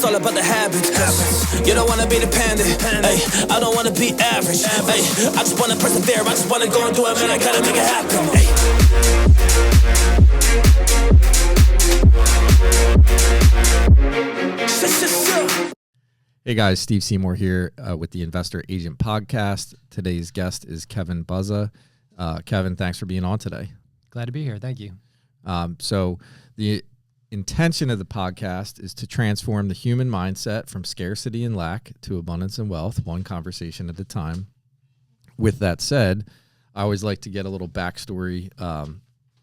It's all about the habits. You don't want to be dependent. Hey, I don't want to be average. Hey, I just want to persevere. I just want to go and do it, man. I gotta make it happen. Hey guys, Steve Seymour here with the Investor Agent Podcast. Today's guest is Kevin Buzza. Kevin, thanks for being on today. Glad to be here. Thank you. So the intention of the podcast is to transform the human mindset from scarcity and lack to abundance and wealth, one conversation at a time. With that said, I always like to get a little backstory,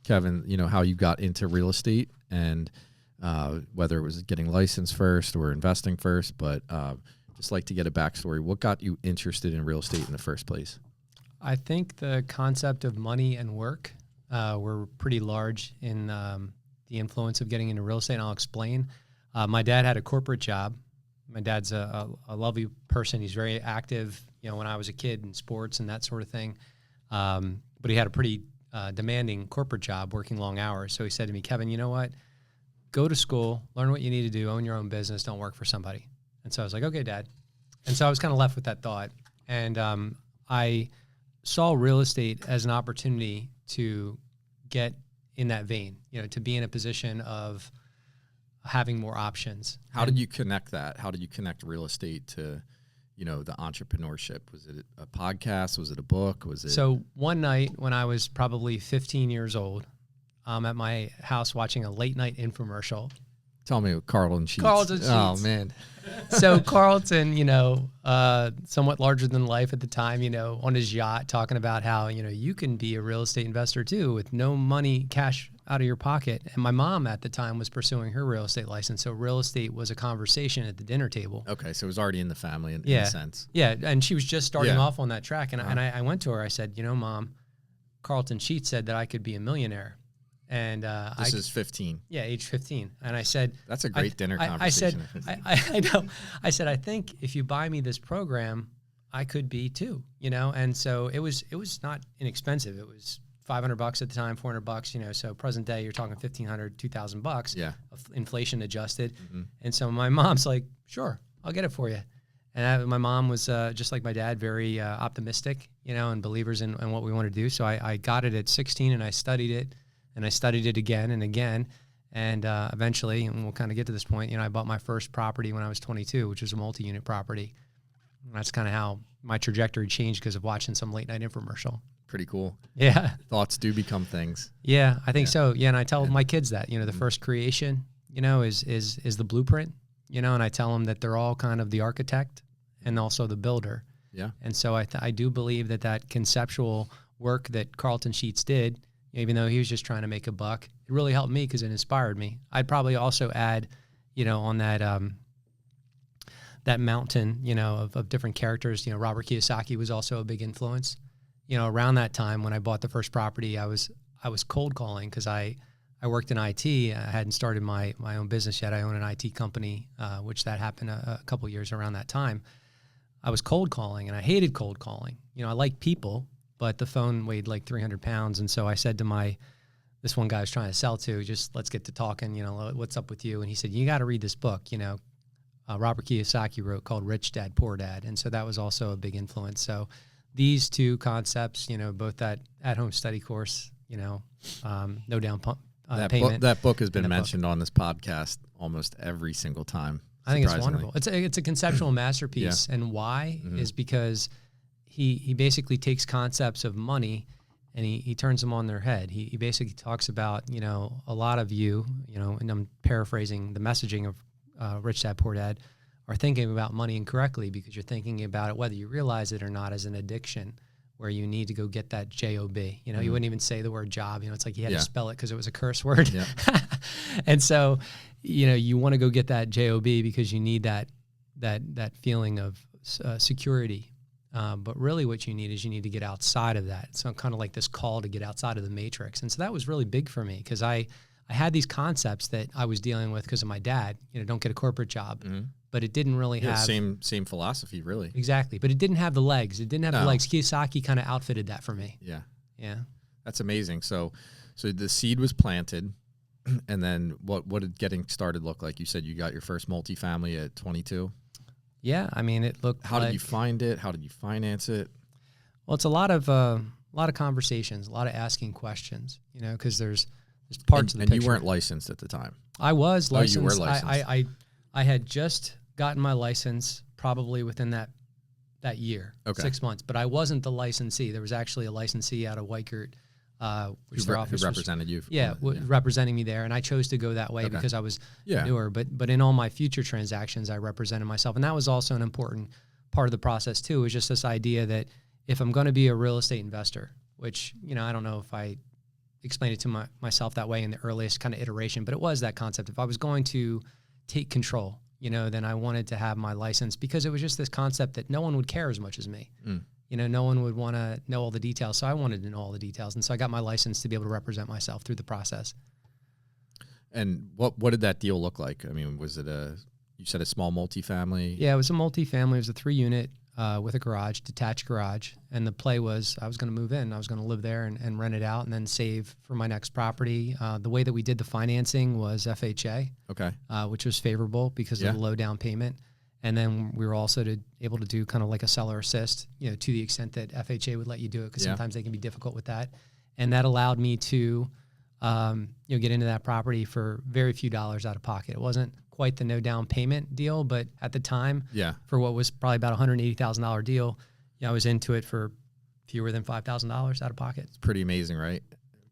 Kevin, you know, how you got into real estate and whether it was getting licensed first or investing first, but just like to get a backstory. What got you interested in real estate in the first place? I think the concept of money and work were pretty large in the influence of getting into real estate, and I'll explain. My dad had a corporate job. My dad's a lovely person. He's very active, you know, when I was a kid in sports and that sort of thing. But he had a pretty demanding corporate job, working long hours. So he said to me, Kevin, you know what? Go to school, learn what you need to do, own your own business, don't work for somebody. And so I was like, okay, Dad. And so I was kind of left with that thought. And I saw real estate as an opportunity to get in that vein, you know, to be in a position of having more options. How did you connect that? How did you connect real estate to, you know, the entrepreneurship? Was it a podcast? Was it a book? Was it? So one night when I was probably 15 years old, I'm at my house watching a late night infomercial. Tell me what Carlton sheets. Carlton sheets. Oh, man. So Carlton, you know, somewhat larger than life at the time, you know, on his yacht talking about how, you know, you can be a real estate investor too with no money, cash out of your pocket. And my mom at the time was pursuing her real estate license. So real estate was a conversation at the dinner table. Okay. So it was already in the family in a sense. Yeah. And she was just starting off on that track. And, I went to her, I said, you know, Mom, Carlton Sheets said that I could be a millionaire. And this is 15. Yeah, age 15. And I said, that's a great dinner conversation. I know. I said, I think if you buy me this program, I could be too, you know? And so it was not inexpensive. It was $500 at the time, $400, you know, so present day, you're talking $1,500, $2,000, yeah, inflation adjusted. Mm-hmm. And so my mom's like, sure, I'll get it for you. And my mom was just like my dad, very optimistic, you know, and believers in what we want to do. So I got it at 16 and I studied it. And I studied it again and again. And eventually, and we'll kind of get to this point, you know, I bought my first property when I was 22, which was a multi-unit property. And that's kind of how my trajectory changed because of watching some late night infomercial. Pretty cool. Yeah. Thoughts do become things. Yeah, I think so. Yeah, and I tell my kids that, you know, the first creation, you know, is the blueprint, you know, and I tell them that they're all kind of the architect and also the builder. Yeah. And so I do believe that conceptual work that Carlton Sheets did, even though he was just trying to make a buck, it really helped me because it inspired me. I'd probably also add, you know, on that that mountain, you know, of different characters. You know, Robert Kiyosaki was also a big influence. You know, around that time when I bought the first property, I was cold calling because I worked in IT. I hadn't started my own business yet. I own an IT company, which that happened a couple years around that time. I was cold calling, and I hated cold calling. You know, I like people, but the phone weighed like 300 pounds. And so I said to this one guy I was trying to sell to, just let's get to talking, you know, what's up with you? And he said, you got to read this book, you know, Robert Kiyosaki wrote called Rich Dad, Poor Dad. And so that was also a big influence. So these two concepts, you know, both that at-home study course, you know, no down payment. That book has been mentioned on this podcast almost every single time. I think it's wonderful. It's a conceptual masterpiece. Yeah. And why is because he basically takes concepts of money and he turns them on their head. He basically talks about, you know, a lot of you know, and I'm paraphrasing the messaging of Rich Dad, Poor Dad, are thinking about money incorrectly because you're thinking about it, whether you realize it or not, as an addiction where you need to go get that job. You know, you wouldn't even say the word job. You know, it's like he had to spell it because it was a curse word. Yeah. And so, you know, you want to go get that job because you need that feeling of security. But really what you need is you need to get outside of that. So kind of like this call to get outside of the matrix. And so that was really big for me because I had these concepts that I was dealing with because of my dad, you know, don't get a corporate job, but it didn't really have same philosophy, really. Exactly. But it didn't have the legs. It didn't have the legs. Kiyosaki kind of outfitted that for me. Yeah. Yeah. That's amazing. So the seed was planted And then what did getting started look like? You said you got your first multifamily at 22. Yeah, I mean, it looked. How did you find it? How did you finance it? Well, it's a lot of conversations, a lot of asking questions. Because there's parts of the picture. And you weren't licensed at the time. I was licensed. Oh, you were licensed. I had just gotten my license probably within that year, 6 months. But I wasn't the licensee. There was actually a licensee out of Weikert, which who represented you. Representing me there. And I chose to go that way because I was newer. But in all my future transactions, I represented myself. And that was also an important part of the process too, is just this idea that if I'm going to be a real estate investor, which, I don't know if I explained it to myself that way in the earliest kind of iteration, but it was that concept. If I was going to take control, then I wanted to have my license, because it was just this concept that no one would care as much as me. No one would want to know all the details. So I wanted to know all the details. And so I got my license to be able to represent myself through the process. And what did that deal look like? I mean, was it you said a small multifamily? Yeah, it was a multifamily. It was a 3-unit with a garage, detached garage. And the play was I was going to move in. I was going to live there and rent it out and then save for my next property. The way that we did the financing was FHA, which was favorable because of the low down payment. And then we were also able to do kind of like a seller assist, to the extent that FHA would let you do it, because sometimes they can be difficult with that. And that allowed me to get into that property for very few dollars out of pocket. It wasn't quite the no down payment deal, but at the time, for what was probably about $180,000 deal, I was into it for fewer than $5,000 out of pocket. It's pretty amazing, right?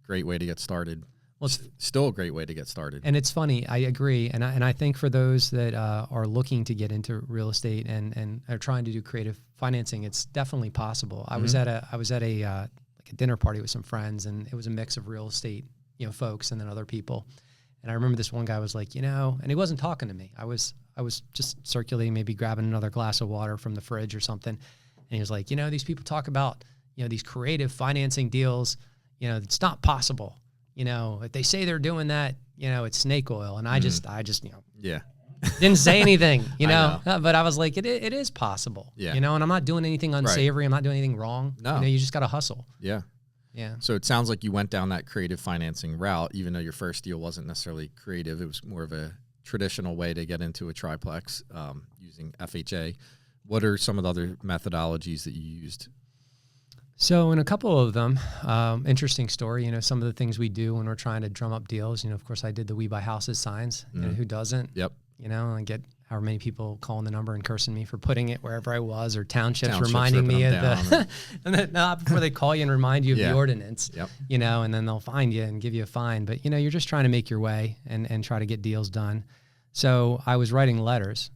Great way to get started. Well, it's still a great way to get started. And it's funny, I agree, and I think for those that are looking to get into real estate and are trying to do creative financing, it's definitely possible. I was at a dinner party with some friends, and it was a mix of real estate folks and then other people. And I remember this one guy was like, and he wasn't talking to me. I was just circulating, maybe grabbing another glass of water from the fridge or something. And he was like, these people talk about, these creative financing deals, it's not possible. If they say they're doing that, it's snake oil. And I just didn't say anything, but I was like, it is possible, and I'm not doing anything unsavory. Right. I'm not doing anything wrong. No. You just got to hustle. Yeah. Yeah. So it sounds like you went down that creative financing route, even though your first deal wasn't necessarily creative. It was more of a traditional way to get into a triplex using FHA. What are some of the other methodologies that you used? So in a couple of them, interesting story, some of the things we do when we're trying to drum up deals, of course I did the We Buy Houses signs, who doesn't? Yep. And get however many people calling the number and cursing me for putting it wherever I was, or townships reminding me of the, and then not before they call you and remind you of the ordinance, and then they'll find you and give you a fine. But, you're just trying to make your way and try to get deals done. So I was writing letters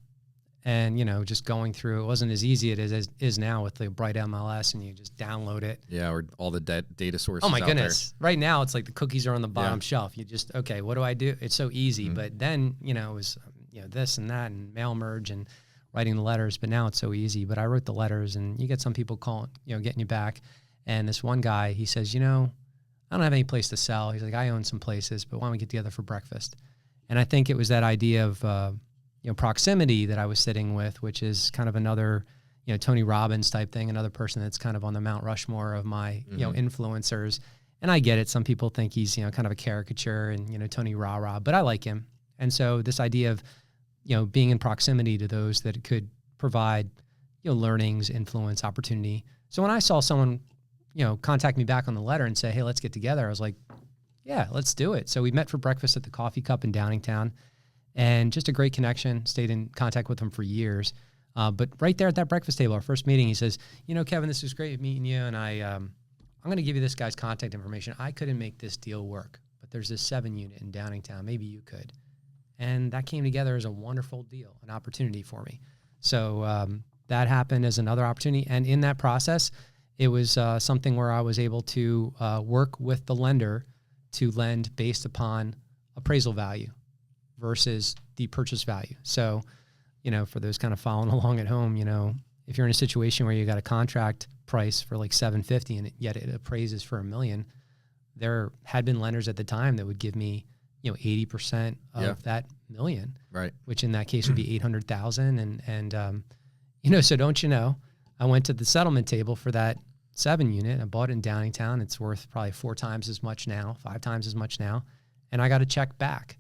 and, just going through, it wasn't as easy as it is now with the Bright MLS and you just download it. Yeah. Or all the data sources. Oh my goodness. Right now it's like the cookies are on the bottom shelf. You just, okay, what do I do? It's so easy. But then, it was, this and that and mail merge and writing the letters, but now it's so easy. But I wrote the letters and you get some people calling, getting you back. And this one guy, he says, I don't have any place to sell. He's like, I own some places, but why don't we get together for breakfast? And I think it was that idea of, proximity that I was sitting with, which is kind of another, Tony Robbins type thing, another person that's kind of on the Mount Rushmore of my, influencers. And I get it. Some people think he's, kind of a caricature and, Tony rah-rah, but I like him. And so this idea of, being in proximity to those that could provide, learnings, influence, opportunity. So when I saw someone, contact me back on the letter and say, hey, let's get together, I was like, yeah, let's do it. So we met for breakfast at the Coffee Cup in Downingtown, and just a great connection, stayed in contact with him for years. But right there at that breakfast table, our first meeting, he says, Kevin, this was great meeting you. And I'm going to give you this guy's contact information. I couldn't make this deal work, but there's this 7-unit in Downingtown. Maybe you could. And that came together as a wonderful deal, an opportunity for me. So that happened as another opportunity. And in that process, it was something where I was able to work with the lender to lend based upon appraisal value versus the purchase value. So, for those kind of following along at home, if you're in a situation where you got a contract price for like $750 and yet it appraises for $1 million, there had been lenders at the time that would give me 80% of that $1 million, right? Which in that case would be $800,000. And so don't I went to the settlement table for that 7-unit. I bought it in Downingtown. It's worth probably 4 times as much now, 5 times as much now. and I got a check back.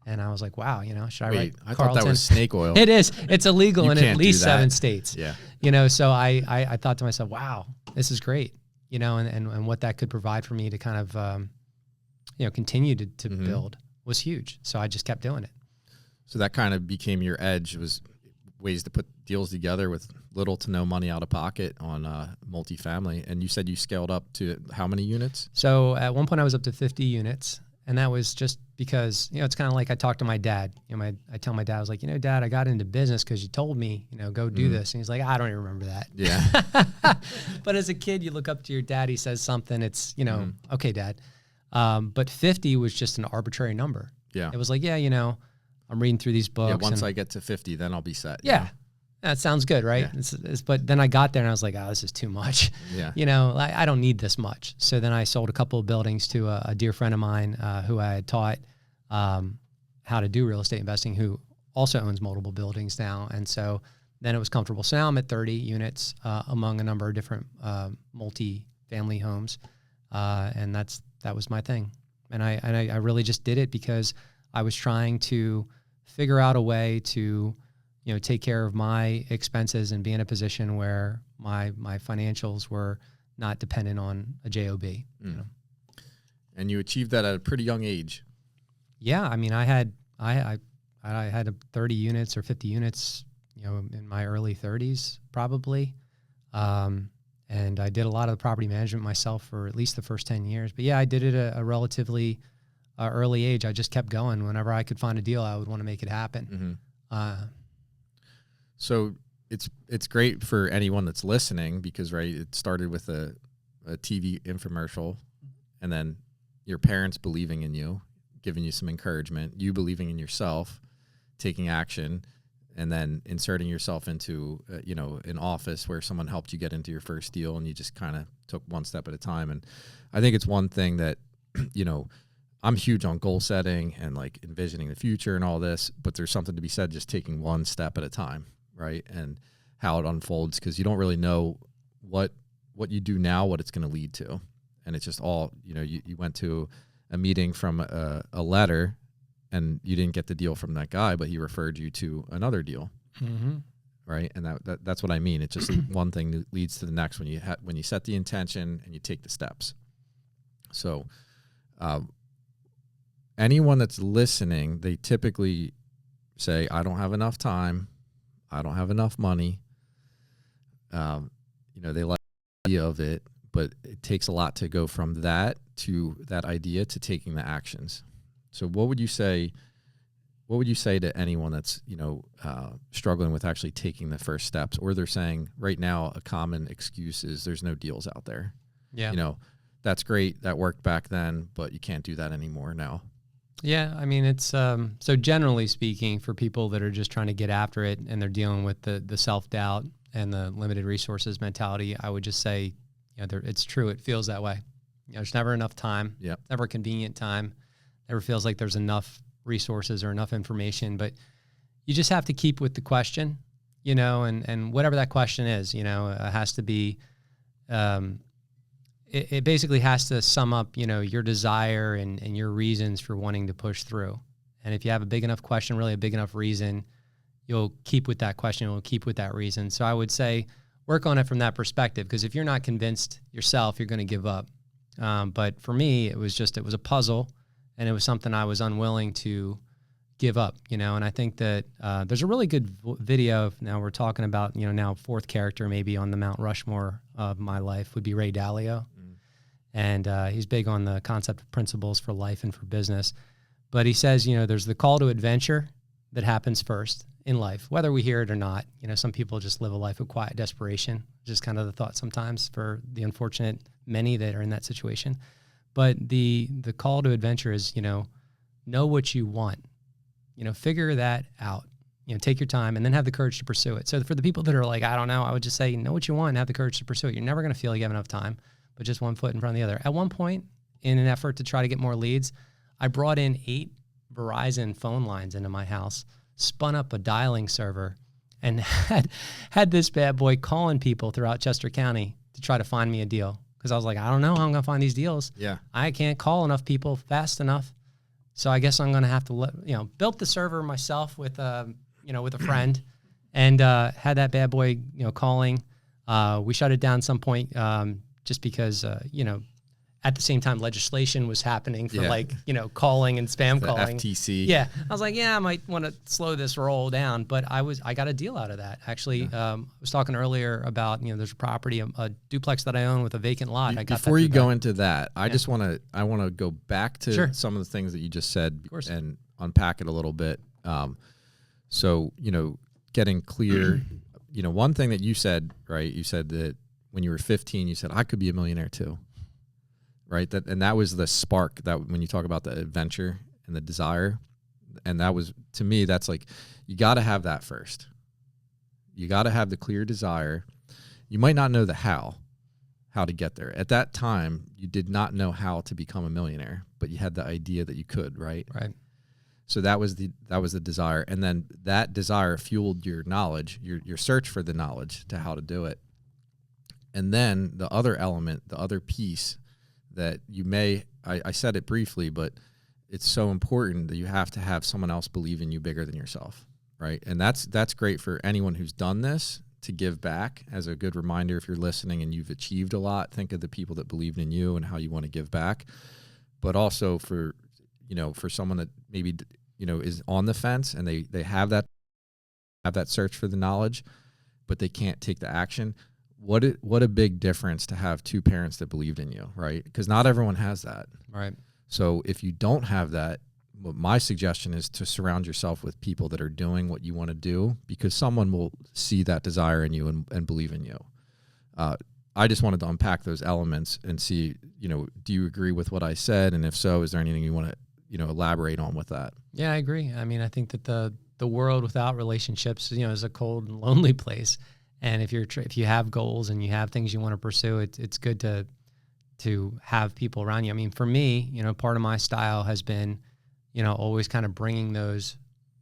And I was like, wow, should I write I Carlton? thought that was snake oil. It is. It's illegal You in can't at least do that. 7 states. Yeah. So I thought to myself, wow, this is great, and what that could provide for me to kind of, continue to build was huge. So I just kept doing it. So that kind of became your edge, was ways to put deals together with little to no money out of pocket on multifamily. And you said you scaled up to how many units? So at one point I was up to 50 units. And that was just because, it's kind of like I talked to my dad. I tell my dad, I was like, Dad, I got into business because you told me, go do this. And he's like, I don't even remember that. Yeah. But as a kid, you look up to your dad, he says something, it's, okay, Dad. But 50 was just an arbitrary number. Yeah. It was like, I'm reading through these books. Yeah, once I get to 50, then I'll be set. Yeah. That sounds good, right? Yeah. But then I got there and I was like, oh, this is too much. Yeah. I don't need this much. So then I sold a couple of buildings to a dear friend of mine who I had taught how to do real estate investing, who also owns multiple buildings now. And so then it was comfortable. So now I'm at 30 units among a number of different multi-family homes. And that was my thing. And I really just did it because I was trying to figure out a way to take care of my expenses and be in a position where my financials were not dependent on a job. And you achieved that at a pretty young age. Yeah, I mean, I had 30 units or 50 units, in my early 30s probably, and I did a lot of the property management myself for at least the first 10 years. But yeah, I did it at a relatively early age. I just kept going. Whenever I could find a deal, I would want to make it happen. So it's great for anyone that's listening because, right, it started with a TV infomercial, and then your parents believing in you, giving you some encouragement, you believing in yourself, taking action, and then inserting yourself into, an office where someone helped you get into your first deal, and you just kind of took one step at a time. And I think it's one thing that, I'm huge on goal setting and like envisioning the future and all this, but there's something to be said just taking one step at a time. Right. And how it unfolds, because you don't really know what you do now, what it's going to lead to. And it's just all, you went to a meeting from a letter and you didn't get the deal from that guy, but he referred you to another deal. Mm-hmm. Right. And that's what I mean. It's just one thing leads to the next when you set the intention and you take the steps. So, anyone that's listening, they typically say, I don't have enough time. I don't have enough money. They like the idea of it, but it takes a lot to go from that to that idea to taking the actions. So what would you say to anyone that's, struggling with actually taking the first steps, or they're saying right now a common excuse is there's no deals out there. Yeah. That's great. That worked back then, but you can't do that anymore now. Yeah, I mean, it's so generally speaking, for people that are just trying to get after it and they're dealing with the self-doubt and the limited resources mentality, I would just say, it's true. It feels that way. There's never enough time. Yep. Never a convenient time. Never feels like there's enough resources or enough information. But you just have to keep with the question, and whatever that question is, it has to be it basically has to sum up, your desire and your reasons for wanting to push through. And if you have a big enough question, really a big enough reason, you'll keep with that question, you'll keep with that reason. So I would say work on it from that perspective, because if you're not convinced yourself, you're going to give up. But for me, it was a puzzle, and it was something I was unwilling to give up, and I think that there's a really good video. Now we're talking about, now fourth character maybe on the Mount Rushmore of my life would be Ray Dalio. And he's big on the concept of principles for life and for business. But he says, there's the call to adventure that happens first in life, whether we hear it or not. Some people just live a life of quiet desperation, just kind of the thought sometimes for the unfortunate many that are in that situation. But the call to adventure is, know what you want, figure that out, take your time and then have the courage to pursue it. So for the people that are like, I don't know, I would just say, know what you want and have the courage to pursue it. You're never going to feel like you have enough time, but just one foot in front of the other. At one point, in an effort to try to get more leads, I brought in 8 Verizon phone lines into my house, spun up a dialing server, and had this bad boy calling people throughout Chester County to try to find me a deal. Because I was like, I don't know how I'm going to find these deals. Yeah. I can't call enough people fast enough. So I guess I'm going to have to built the server myself with with a friend, and had that bad boy calling. We shut it down at some point just because at the same time legislation was happening for calling and spam calling. FTC. Yeah, I was like, I might want to slow this roll down, but I got a deal out of that. Actually, I was talking earlier about there's a property, a duplex that I own with a vacant lot. Before you go into that, I want to go back to some of the things that you just said and unpack it a little bit. So getting clear. One thing that you said, right? You said that when you were 15, you said I could be a millionaire too. Right. That was the spark that when you talk about the adventure and the desire. And that was, to me, that's like, you got to have that first. You got to have the clear desire. You might not know the how to get there. At that time, you did not know how to become a millionaire, but you had the idea that you could, right? Right. So that was the desire. And then that desire fueled your knowledge, your search for the knowledge to how to do it. And then the other element, the other piece that you I said it briefly, but it's so important that you have to have someone else believe in you bigger than yourself, right? And that's great for anyone who's done this to give back as a good reminder. If you're listening and you've achieved a lot, think of the people that believed in you and how you want to give back. But also for someone that maybe, is on the fence and they have that search for the knowledge, but they can't take the action. What a big difference to have two parents that believed in you, right? Because not everyone has that. Right. So if you don't have that, my suggestion is to surround yourself with people that are doing what you want to do, because someone will see that desire in you and believe in you. I just wanted to unpack those elements and see, do you agree with what I said? And if so, is there anything you want to, elaborate on with that? Yeah, I agree. I mean, I think that the world without relationships, is a cold and lonely place. And if you have goals and you have things you want to pursue, it's good to have people around you. I mean, for me, part of my style has been, always kind of bringing those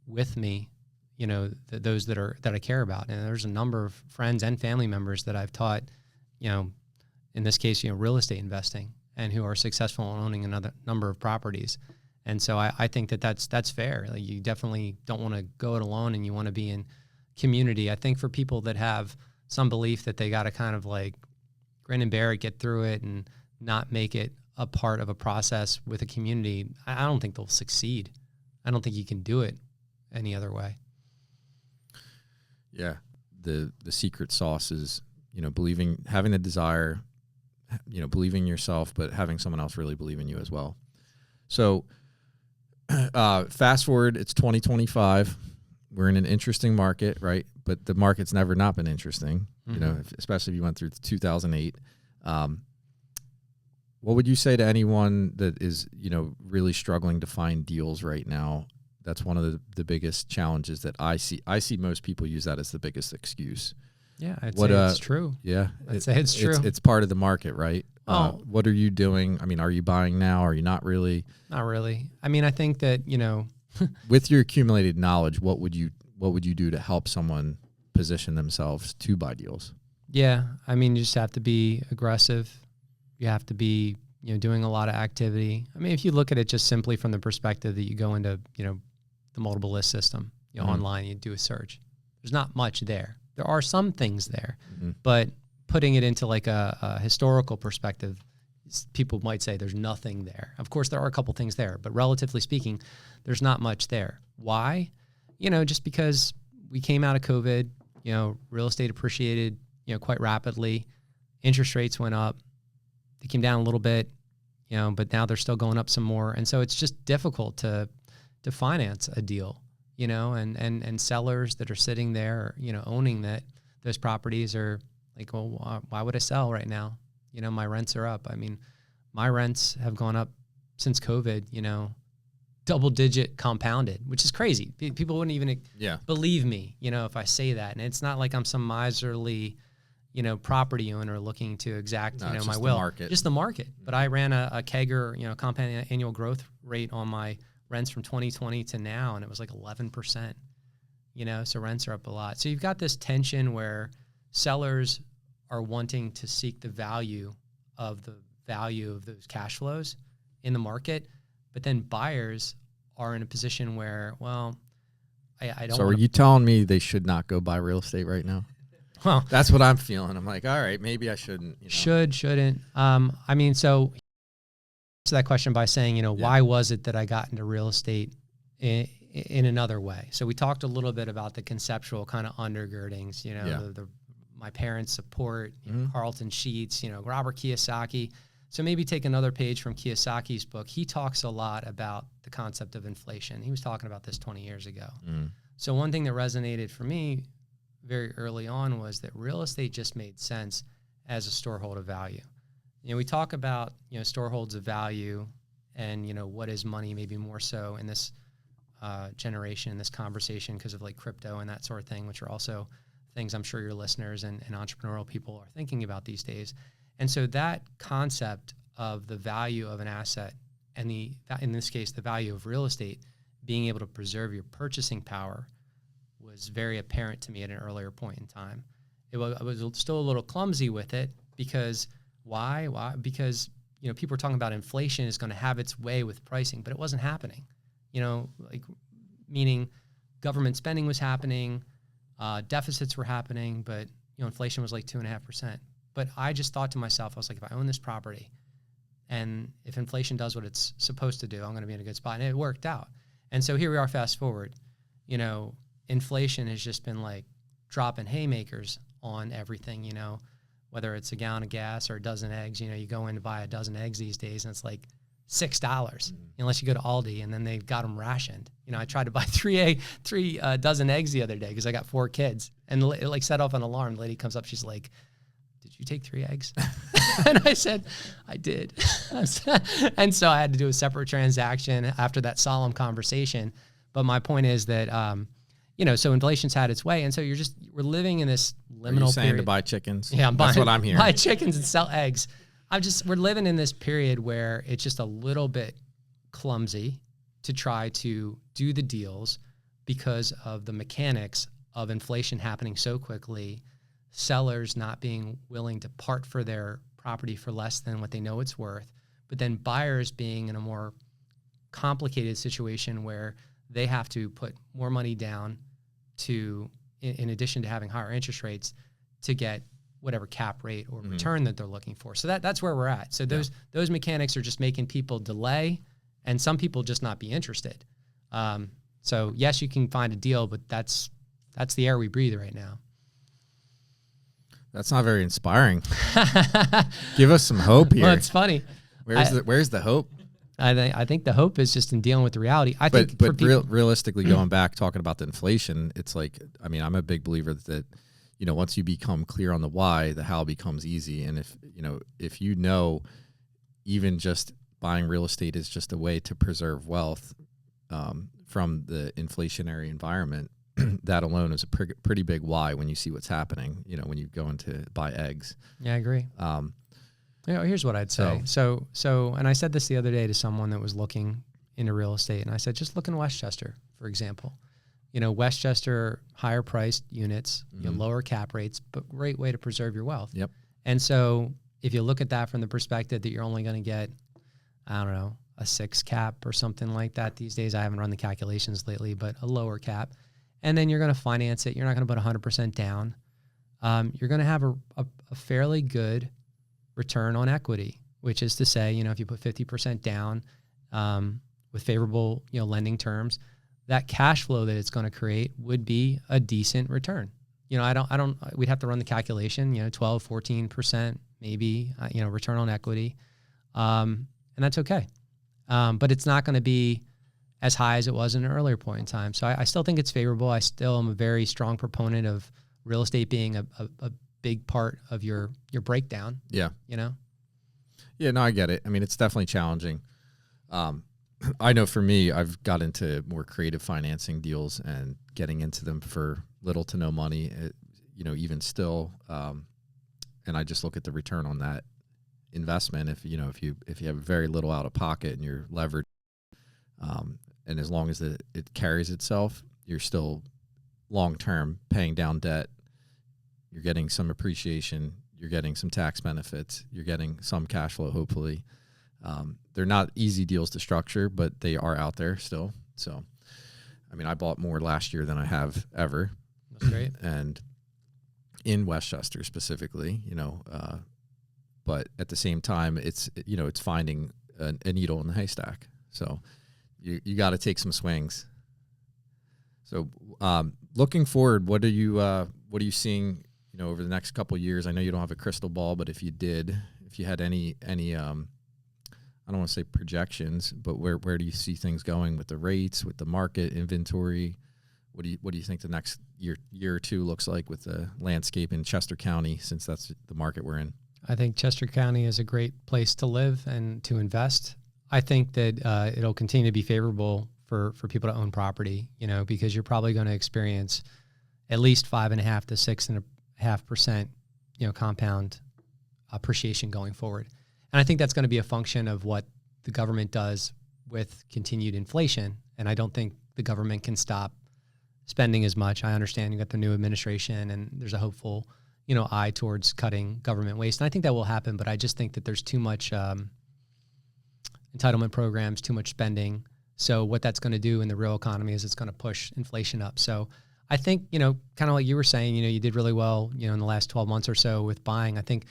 with me, those that I care about. And there's a number of friends and family members that I've taught, in this case, real estate investing, and who are successful in owning another number of properties. And so I think that's fair. Like, you definitely don't want to go it alone, and you want to be in community. I think for people that have some belief that they got to kind of like grin and bear it, get through it, and not make it a part of a process with a community, I don't think they'll succeed. I don't think you can do it any other way. Yeah. The secret sauce is, having the desire, believing in yourself, but having someone else really believe in you as well. So fast forward, it's 2025. We're in an interesting market, right? But the market's never not been interesting, especially if you went through 2008. What would you say to anyone that is, really struggling to find deals right now? That's one of the biggest challenges that I see. I see most people use that as the biggest excuse. Yeah, I'd say it's true. Yeah. I'd say it's true. It's part of the market, right? Oh. What are you doing? I mean, are you buying now? Are you not really? Not really. I mean, I think that, with your accumulated knowledge, what would you do to help someone position themselves to buy deals? Yeah. I mean, you just have to be aggressive. You have to be, doing a lot of activity. I mean, if you look at it just simply from the perspective that you go into, the multiple list system, online, you do a search. There's not much there. There are some things there, but putting it into like a historical perspective, people might say there's nothing there. Of course, there are a couple things there, but relatively speaking, there's not much there. Why? Just because we came out of COVID, real estate appreciated, quite rapidly. Interest rates went up. They came down a little bit, but now they're still going up some more. And so it's just difficult to finance a deal, and sellers that are sitting there, owning those properties are like, well, why would I sell right now? My rents are up. I mean, my rents have gone up since COVID, double digit compounded, which is crazy. People wouldn't even believe me, if I say that. And it's not like I'm some miserly, property owner looking to exact, my will. Just the market. But I ran a CAGR, compound annual growth rate on my rents from 2020 to now, and it was like 11%, so rents are up a lot. So you've got this tension where sellers are wanting to seek the value of those cash flows in the market, but then buyers are in a position where, well, I don't. So are wanna, you telling me they should not go buy real estate right now? well, That's what I'm feeling. I'm like, all right, maybe I shouldn't. You know? shouldn't. I mean, so answer that question by saying, why was it that I got into real estate in another way? So we talked a little bit about the conceptual kind of undergirdings, my parents' support, Carlton sheets, Robert Kiyosaki. So maybe take another page from Kiyosaki's book. He talks a lot about the concept of inflation. He was talking about this 20 years ago. So one thing that resonated for me very early on was that real estate just made sense as a storehold of value. We talk about, storeholds of value and, what is money, maybe more so in this generation, in this conversation, because of like crypto and that sort of thing, which are also things I'm sure your listeners and entrepreneurial people are thinking about these days. And so that concept of the value of an asset and in this case, the value of real estate, being able to preserve your purchasing power was very apparent to me at an earlier point in time. I was still a little clumsy with it because why? Because, people were talking about inflation is going to have its way with pricing, but it wasn't happening, meaning government spending was happening, deficits were happening, but, inflation was like 2.5%. But I just thought to myself, I was like, if I own this property and if inflation does what it's supposed to do, I'm going to be in a good spot. And it worked out. And so here we are, fast forward, inflation has just been like dropping haymakers on everything, whether it's a gallon of gas or a dozen eggs. You go in to buy a dozen eggs these days and it's like $6, unless you go to Aldi, and then they've got them rationed. I tried to buy three dozen eggs the other day because I got 4 kids, and it like set off an alarm. The lady comes up, she's like, "Did you take 3 eggs?" And I said, "I did." And so I had to do a separate transaction after that solemn conversation. But my point is that, so inflation's had its way, and so we're living in this liminal Are you saying period. to buy chickens? Yeah, that's what I'm hearing. Buy chickens and sell eggs. We're living in this period where it's just a little bit clumsy to try to do the deals because of the mechanics of inflation happening so quickly, sellers not being willing to part for their property for less than what they know it's worth, but then buyers being in a more complicated situation where they have to put more money down in addition to having higher interest rates, to get whatever cap rate or return that they're looking for. So that's where we're at. So those mechanics are just making people delay, and some people just not be interested. So yes, you can find a deal, but that's the air we breathe right now. That's not very inspiring. Give us some hope here. Well, it's funny. Where's the hope? I think the hope is just in dealing with the reality. But realistically, going back, talking about the inflation, it's like, I'm a big believer that, once you become clear on the why, the how becomes easy. And if even just buying real estate is just a way to preserve wealth from the inflationary environment, that alone is a pretty big why when you see what's happening, when you go in to buy eggs. Yeah, I agree. Here's what I'd say. So, and I said this the other day to someone that was looking into real estate, and I said, just look in Westchester, for example. Westchester, higher priced units, lower cap rates, but great way to preserve your wealth. Yep. And so if you look at that from the perspective that you're only going to get, I don't know, a 6 cap or something like that these days, I haven't run the calculations lately, but a lower cap, and then you're going to finance it. You're not going to put 100% down. You're going to have a fairly good return on equity, which is to say, if you put 50% down with favorable, lending terms, that cash flow that it's going to create would be a decent return. We'd have to run the calculation, 12, 14%, maybe, return on equity. And that's okay. But it's not going to be as high as it was in an earlier point in time. So I still think it's favorable. I still am a very strong proponent of real estate being a big part of your breakdown. Yeah. Yeah, no, I get it. It's definitely challenging. I know for me, I've got into more creative financing deals and getting into them for little to no money, even still. And I just look at the return on that investment. If you have very little out of pocket and you're levered, and as long as it carries itself, you're still long-term paying down debt. You're getting some appreciation. You're getting some tax benefits. You're getting some cash flow, hopefully. They're not easy deals to structure, but they are out there still. So, I mean, I bought more last year than I have ever. That's great. And in Westchester specifically, but at the same time, it's finding a needle in the haystack. So you got to take some swings. So looking forward, what are you seeing, over the next couple of years? I know you don't have a crystal ball, but if you had any I don't want to say projections, but where do you see things going with the rates, with the market, inventory? What do you think the next year or two looks like with the landscape in Chester County, since that's the market we're in? I think Chester County is a great place to live and to invest. I think that it'll continue to be favorable for people to own property, because you're probably going to experience at least 5.5 to 6.5%, compound appreciation going forward. And I think that's going to be a function of what the government does with continued inflation. And I don't think the government can stop spending as much. I understand you got the new administration and there's a hopeful, eye towards cutting government waste. And I think that will happen, but I just think that there's too much entitlement programs, too much spending. So what that's going to do in the real economy is it's going to push inflation up. So I think, kind of like you were saying, you did really well, in the last 12 months or so with buying. I think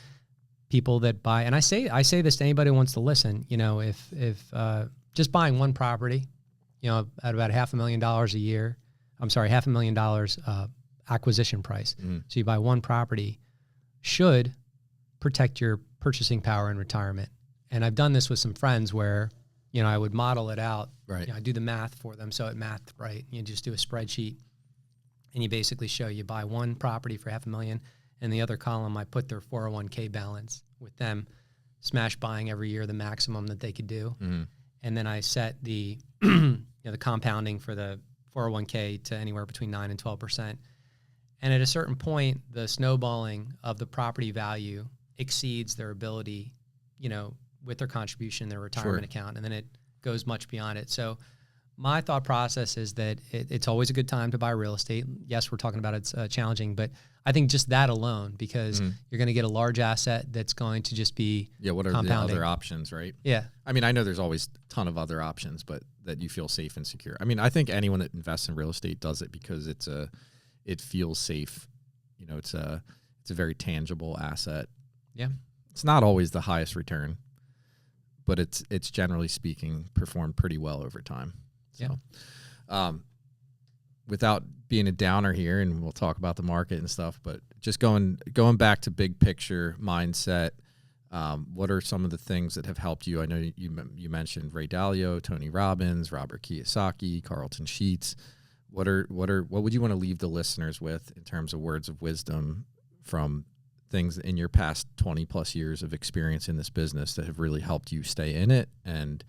people that buy, and I say this to anybody who wants to listen, if just buying one property, at about $500,000 a year, $500,000 acquisition price. So you buy one property should protect your purchasing power in retirement. And I've done this with some friends where, I would model it out. Right. I do the math for them. So it mathed right. You just do a spreadsheet and you basically show you buy one property for $500,000. In the other column, I put their 401k balance with them, smash buying every year the maximum that they could do. And then I set the the compounding for the 401k to anywhere between 9 and 12%. And at a certain point, the snowballing of the property value exceeds their ability, with their contribution in their retirement account. And then it goes much beyond it. So my thought process is that it's always a good time to buy real estate. Yes, we're talking about it's challenging, but I think just that alone, because you're going to get a large asset that's going to just be what are compounding. the other options, right? Yeah. I mean, I know there's always a ton of other options, but that you feel safe and secure. I mean, I think anyone that invests in real estate does it because it feels safe. It's a very tangible asset. Yeah. It's not always the highest return, but it's generally speaking performed pretty well over time. So, without being a downer here, and we'll talk about the market and stuff, but just going back to big picture mindset, what are some of the things that have helped you? I know you mentioned Ray Dalio, Tony Robbins, Robert Kiyosaki, Carlton Sheets. What would you want to leave the listeners with in terms of words of wisdom from things in your past 20 plus years of experience in this business that have really helped you stay in it and,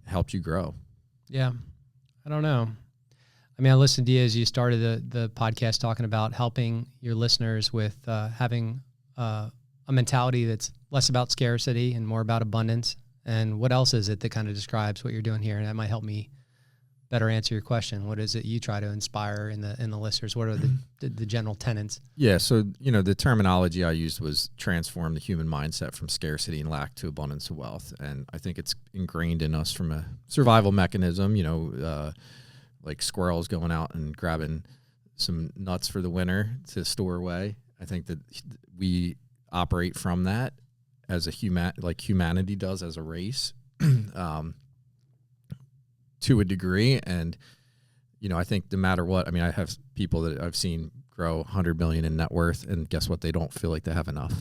helped you grow? Yeah. I don't know. I mean, I listened to you as you started the podcast talking about helping your listeners with having a mentality that's less about scarcity and more about abundance. And what else is it that kind of describes what you're doing here? And that might help me better answer your question. What is it you try to inspire in the listeners? What are the general tenets? Yeah. So, the terminology I used was transform the human mindset from scarcity and lack to abundance and wealth. And I think it's ingrained in us from a survival mechanism, like squirrels going out and grabbing some nuts for the winter to store away. I think that we operate from that as like humanity does as a race. To a degree. And, I think no matter what, I have people that I've seen grow 100 million in net worth, and guess what? They don't feel like they have enough.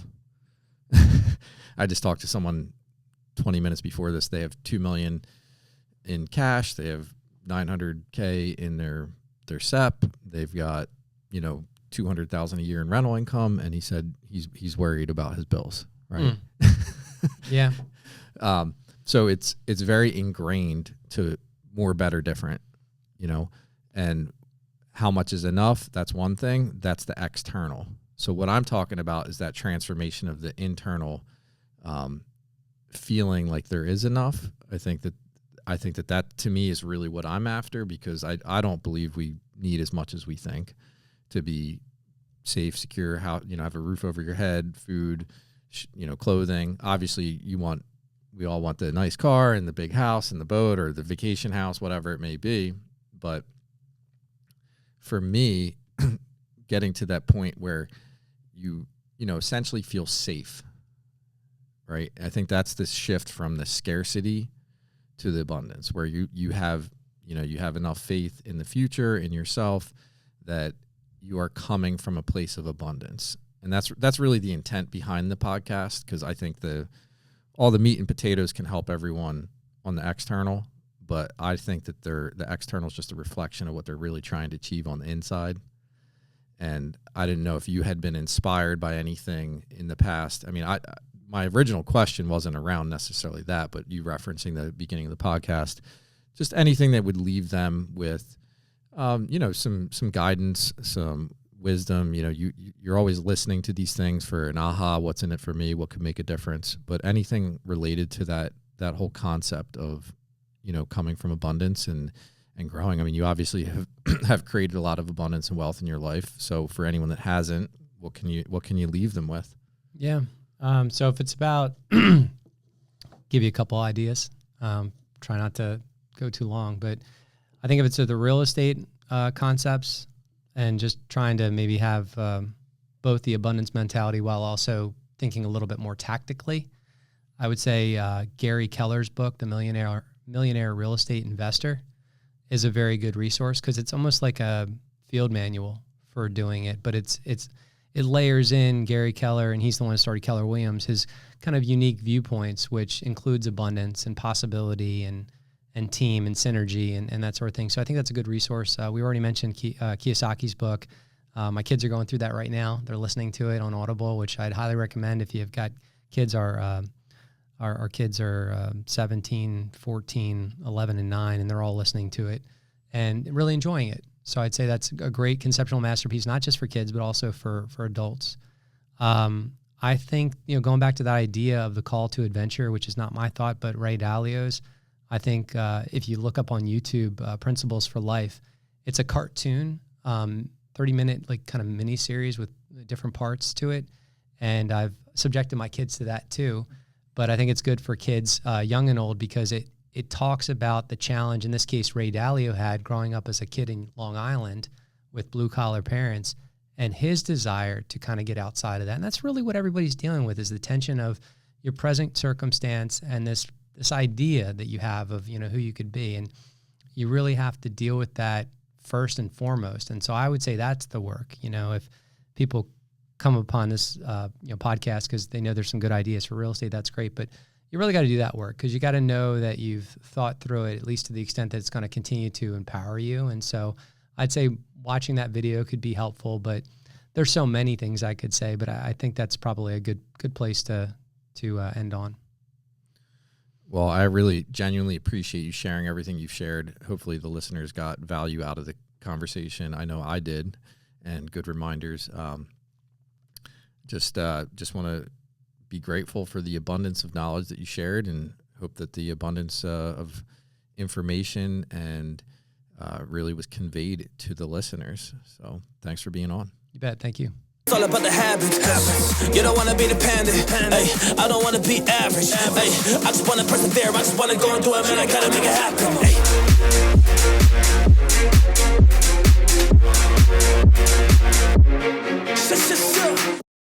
I just talked to someone 20 minutes before this. They have 2 million in cash. They have 900K in their SEP. They've got, 200,000 a year in rental income. And he said he's worried about his bills. Right. Yeah. So it's very ingrained to more, better, different, and how much is enough? That's one thing. That's the external. So what I'm talking about is that transformation of the internal, feeling like there is enough. I think that to me is really what I'm after, because I don't believe we need as much as we think to be safe, secure, have a roof over your head, food, clothing. Obviously you want we all want the nice car and the big house and the boat or the vacation house, whatever it may be. But for me, getting to that point where you essentially feel safe, right? I think that's this shift from the scarcity to the abundance, where you have enough faith in the future, in yourself, that you are coming from a place of abundance. And that's really the intent behind the podcast, because I think all the meat and potatoes can help everyone on the external, but I think that the external is just a reflection of what they're really trying to achieve on the inside. And I didn't know if you had been inspired by anything in the past. I mean, my original question wasn't around necessarily that, but you referencing the beginning of the podcast, just anything that would leave them with, some guidance, some wisdom. You're always listening to these things for an aha, what's in it for me, what could make a difference. But anything related to that whole concept of, coming from abundance and growing. I mean, you obviously have created a lot of abundance and wealth in your life. So for anyone that hasn't, what can you leave them with? Yeah. So if it's about, give you a couple ideas, try not to go too long, but I think if it's the real estate concepts and just trying to maybe have both the abundance mentality while also thinking a little bit more tactically, I would say Gary Keller's book, The Millionaire Real Estate Investor, is a very good resource, because it's almost like a field manual for doing it, but it layers in Gary Keller, and he's the one who started Keller Williams, his kind of unique viewpoints, which includes abundance and possibility and team and synergy and that sort of thing. So I think that's a good resource. We already mentioned Kiyosaki's book. My kids are going through that right now. They're listening to it on Audible, which I'd highly recommend if you've got kids. Our kids are 17, 14, 11, and 9, and they're all listening to it and really enjoying it. So I'd say that's a great conceptual masterpiece, not just for kids, but also for adults. I think, going back to that idea of the call to adventure, which is not my thought, but Ray Dalio's, I think if you look up on YouTube, Principles for Life, it's a cartoon, 30-minute like kind of mini series with different parts to it. And I've subjected my kids to that too. But I think it's good for kids, young and old, because it talks about the challenge, in this case, Ray Dalio had growing up as a kid in Long Island with blue-collar parents, and his desire to kind of get outside of that. And that's really what everybody's dealing with, is the tension of your present circumstance and this idea that you have of, who you could be. And you really have to deal with that first and foremost. And so I would say that's the work. If people come upon this podcast because they know there's some good ideas for real estate, that's great. But you really got to do that work, because you got to know that you've thought through it, at least to the extent that it's going to continue to empower you. And so I'd say watching that video could be helpful, but there's so many things I could say, but I think that's probably a good place to end on. Well, I really genuinely appreciate you sharing everything you've shared. Hopefully the listeners got value out of the conversation. I know I did, and good reminders. Just want to be grateful for the abundance of knowledge that you shared, and hope that the abundance of information and really was conveyed to the listeners. So thanks for being on. You bet. Thank you. It's all about the habits. You don't want to be dependent. Hey, I don't want to be average. Hey, I just want to persevere. I just want to go and do it, man. I gotta make it happen. Hey.